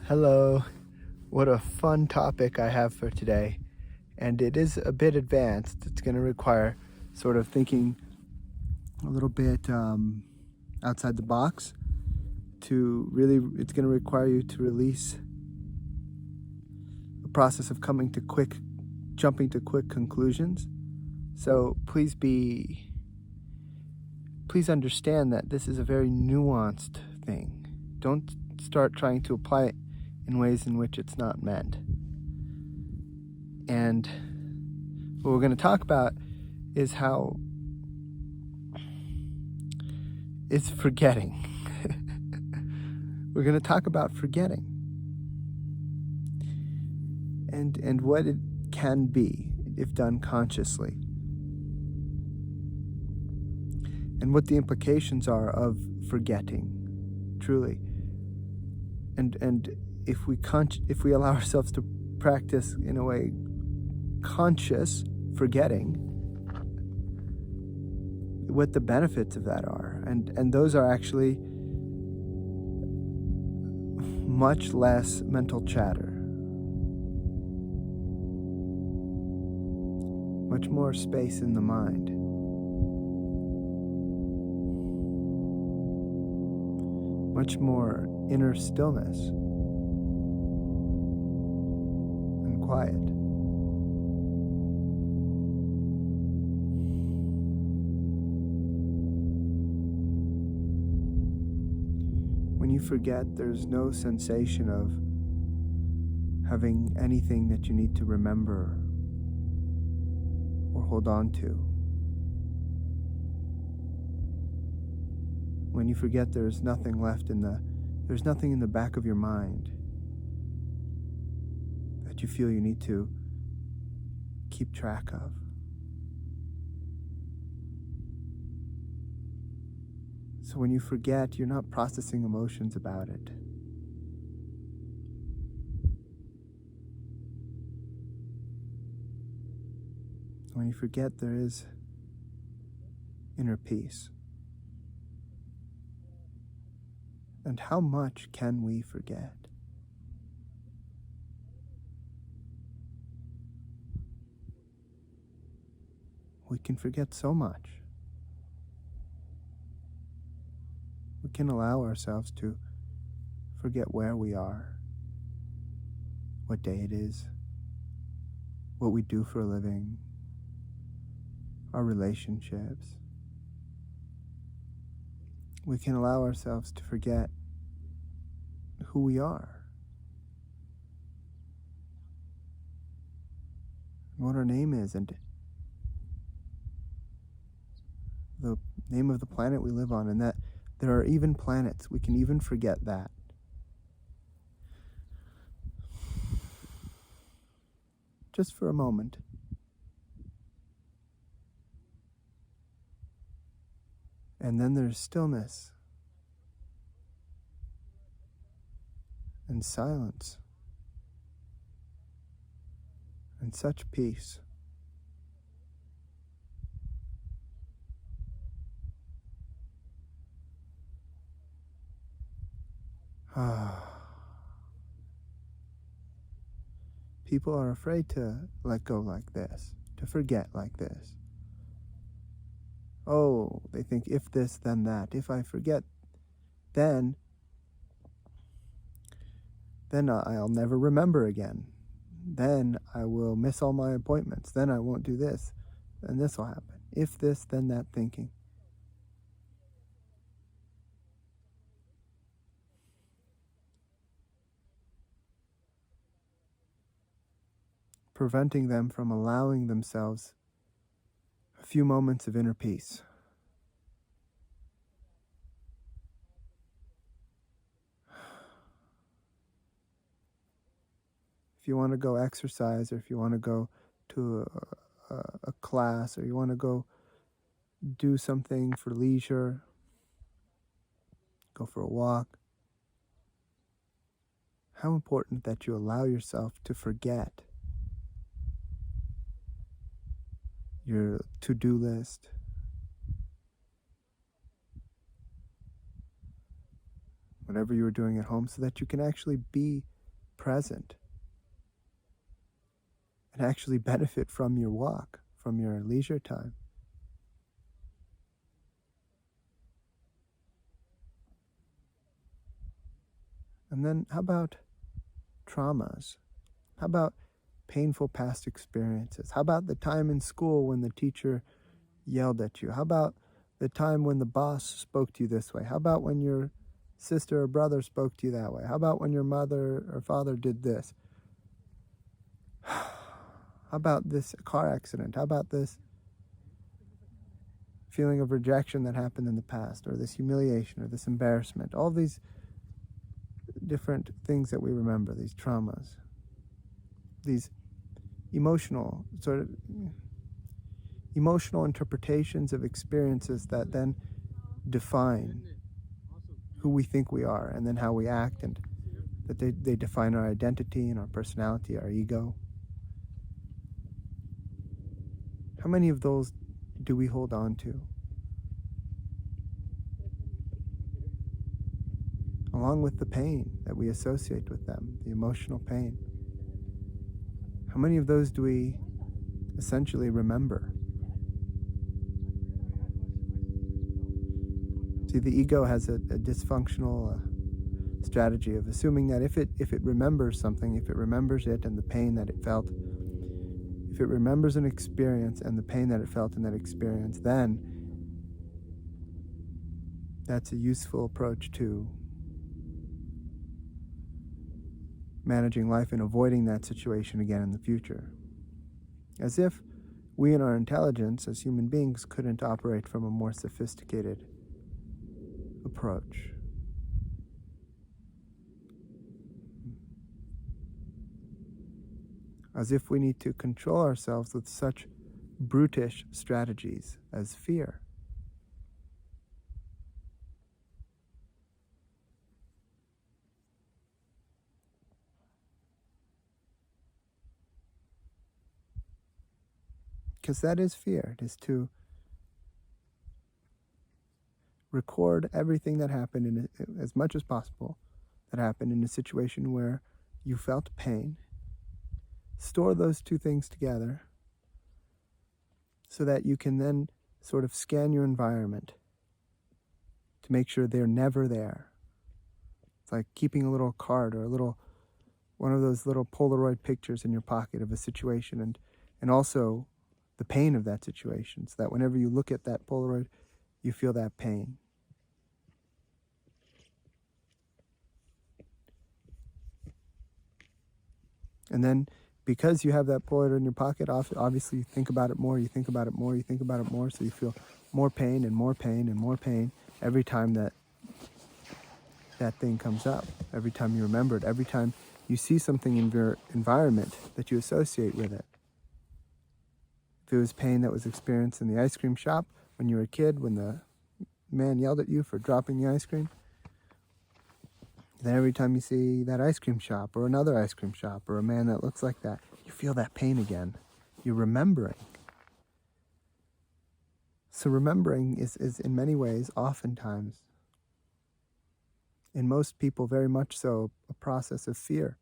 Hello. What a fun topic I have for today. And it is a bit advanced. It's going to require sort of thinking a little bit outside the box it's going to require you to release the process of jumping to quick conclusions. So please understand that this is a very nuanced thing. Don't start trying to apply it in ways in which it's not meant. And what we're going to talk about is it's forgetting. We're going to talk about forgetting and what it can be if done consciously, and what the implications are of forgetting, truly. And if we allow ourselves to practice in a way conscious forgetting, what the benefits of that are, and those are actually much less mental chatter, much more space in the mind, much more inner stillness and quiet. When you forget, there's no sensation of having anything that you need to remember or hold on to. When you forget, there's nothing in the back of your mind that you feel you need to keep track of. So when you forget, you're not processing emotions about it. When you forget, there is inner peace. And how much can we forget? We can forget so much. We can allow ourselves to forget where we are, what day it is, what we do for a living, our relationships. We can allow ourselves to forget who we are, what our name is, and the name of the planet we live on, and that there are even planets. We can even forget that. Just for a moment. And then there's stillness and silence and such peace. People are afraid to let go like this, to forget like this. Oh, they think if this, then that. If I forget, then I'll never remember again. Then I will miss all my appointments. Then I won't do this. And this will happen. If this, then that thinking. Preventing them from allowing themselves a few moments of inner peace. If you want to go exercise, or if you want to go to a class, or you want to go do something for leisure, go for a walk, how important that you allow yourself to forget your to-do list, whatever you were doing at home, so that you can actually be present and actually benefit from your walk, from your leisure time. And then how about traumas? How about painful past experiences? How about the time in school when the teacher yelled at you? How about the time when the boss spoke to you this way? How about when your sister or brother spoke to you that way? How about when your mother or father did this? How about this car accident? How about this feeling of rejection that happened in the past, or this humiliation, or this embarrassment? All these different things that we remember, these traumas, these emotional interpretations of experiences that then define who we think we are, and then how we act, and that they define our identity and our personality, our ego. How many of those do we hold on to? Along with the pain that we associate with them, the emotional pain. How many of those do we essentially remember? See, the ego has a dysfunctional strategy of assuming that if it remembers something, if it remembers it and the pain that it felt, if it remembers an experience and the pain that it felt in that experience, then that's a useful approach to managing life and avoiding that situation again in the future. As if we in our intelligence as human beings couldn't operate from a more sophisticated approach. As if we need to control ourselves with such brutish strategies as fear. Because that is fear. It is to record everything that happened as much as possible that happened in a situation where you felt pain. Store those two things together so that you can then sort of scan your environment to make sure they're never there. It's like keeping a little card or one of those little Polaroid pictures in your pocket of a situation, and also the pain of that situation, so that whenever you look at that Polaroid, you feel that pain. And then because you have that Polaroid in your pocket, obviously you think about it more, you think about it more, you think about it more, so you feel more pain and more pain and more pain every time that thing comes up, every time you remember it, every time you see something in your environment that you associate with it. If it was pain that was experienced in the ice cream shop when you were a kid, when the man yelled at you for dropping the ice cream, then every time you see that ice cream shop or another ice cream shop or a man that looks like that, you feel that pain again. You're remembering. So remembering is in many ways, oftentimes, in most people very much so, a process of fear.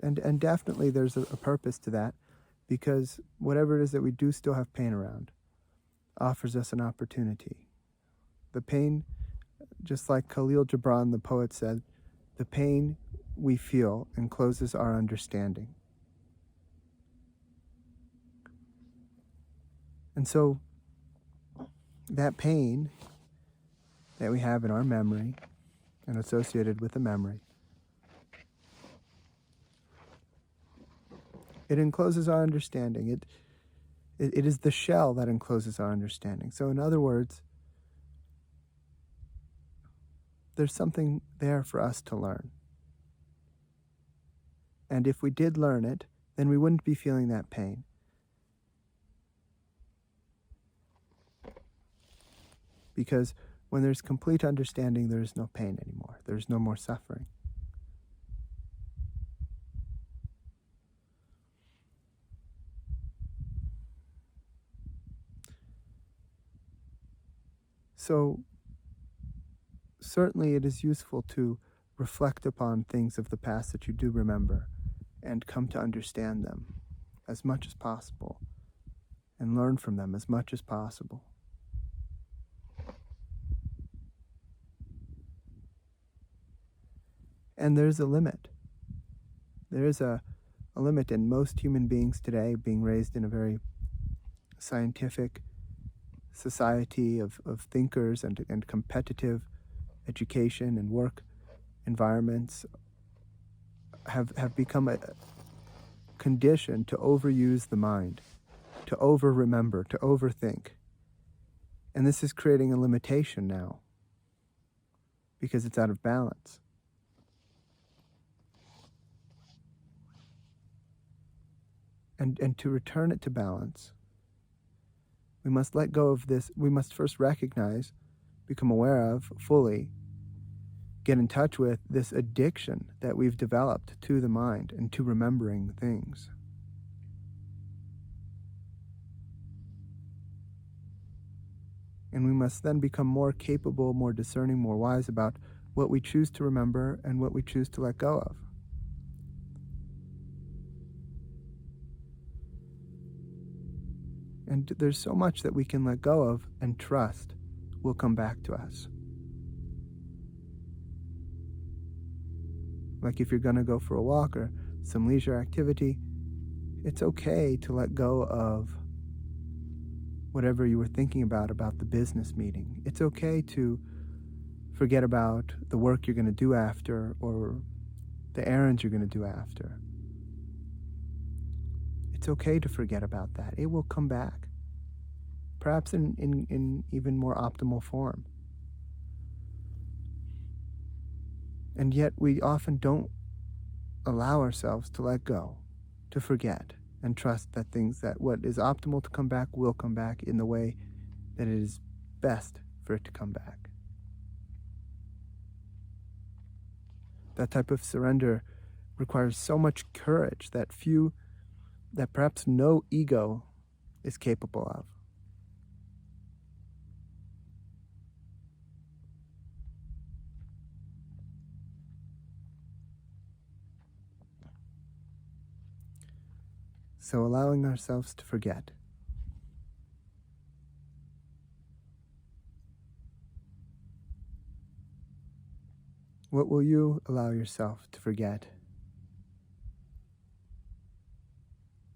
And definitely there's a purpose to that, because whatever it is that we do still have pain around offers us an opportunity. The pain, just like Khalil Gibran, the poet, said, the pain we feel encloses our understanding. And so that pain that we have in our memory and associated with the memory, it encloses our understanding. It is the shell that encloses our understanding. So in other words, there's something there for us to learn. And if we did learn it, then we wouldn't be feeling that pain. Because when there's complete understanding, there is no pain anymore. There's no more suffering. So certainly it is useful to reflect upon things of the past that you do remember and come to understand them as much as possible and learn from them as much as possible. And there's a limit. There is a limit, and most human beings today, being raised in a very scientific society of thinkers and competitive education and work environments, have become a condition to overuse the mind, to over-remember, to overthink. And this is creating a limitation now because it's out of balance. And to return it to balance, we must let go of this. We must first recognize, become aware of fully, get in touch with this addiction that we've developed to the mind and to remembering things. And we must then become more capable, more discerning, more wise about what we choose to remember and what we choose to let go of. And there's so much that we can let go of and trust will come back to us. Like if you're going to go for a walk or some leisure activity, it's okay to let go of whatever you were thinking about the business meeting. It's okay to forget about the work you're going to do after or the errands you're going to do after. It's okay to forget about that. It will come back, perhaps in even more optimal form. And yet we often don't allow ourselves to let go, to forget, and trust that what is optimal to come back will come back in the way that it is best for it to come back. That type of surrender requires so much courage that perhaps no ego is capable of. So allowing ourselves to forget. What will you allow yourself to forget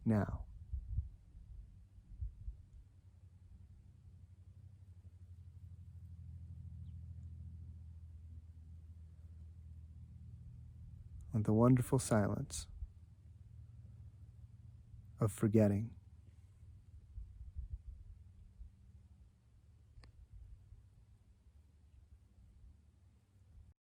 now? On the wonderful silence of forgetting.